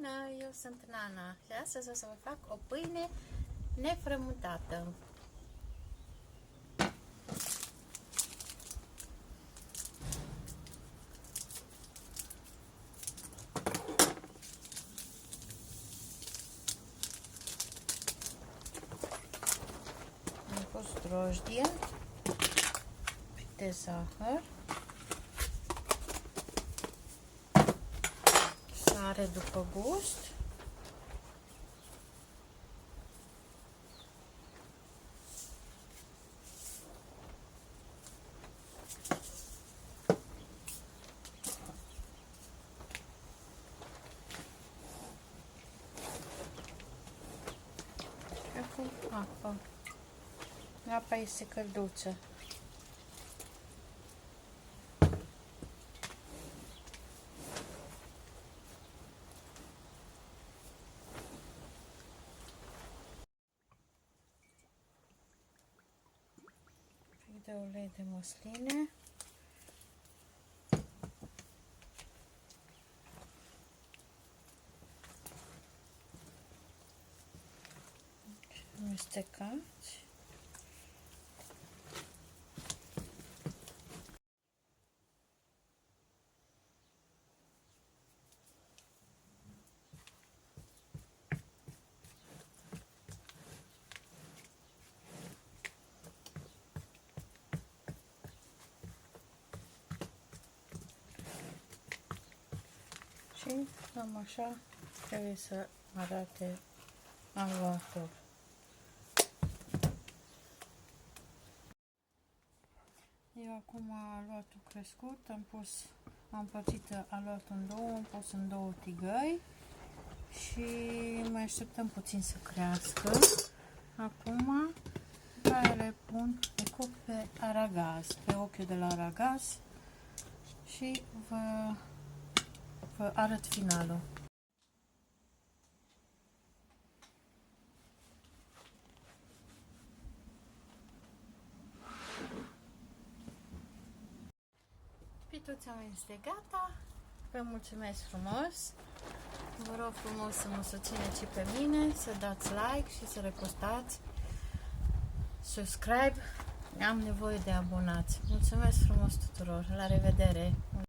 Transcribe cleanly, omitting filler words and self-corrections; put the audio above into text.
Bună, eu sunt Nana și astăzi o să vă fac o pâine nefrământată. Am pus drojdie, de zahăr, sare după gust, și acum apă. Apa este călduță. De ulei de măsline, amestecați. Și cam așa trebuie să arate aluatul. Eu acum aluatul crescut, am împărțit aluatul în două, am pus în două tigăi și mai așteptăm puțin să crească. Acum le pun, le cup pe aragaz, pe ochiul de la aragaz și vă arăt finalul. Pituța mea este gata. Vă mulțumesc frumos. Vă rog frumos să mă susțineți și pe mine, să dați like și să repostați, subscribe. Am nevoie de abonați. Mulțumesc frumos tuturor. La revedere!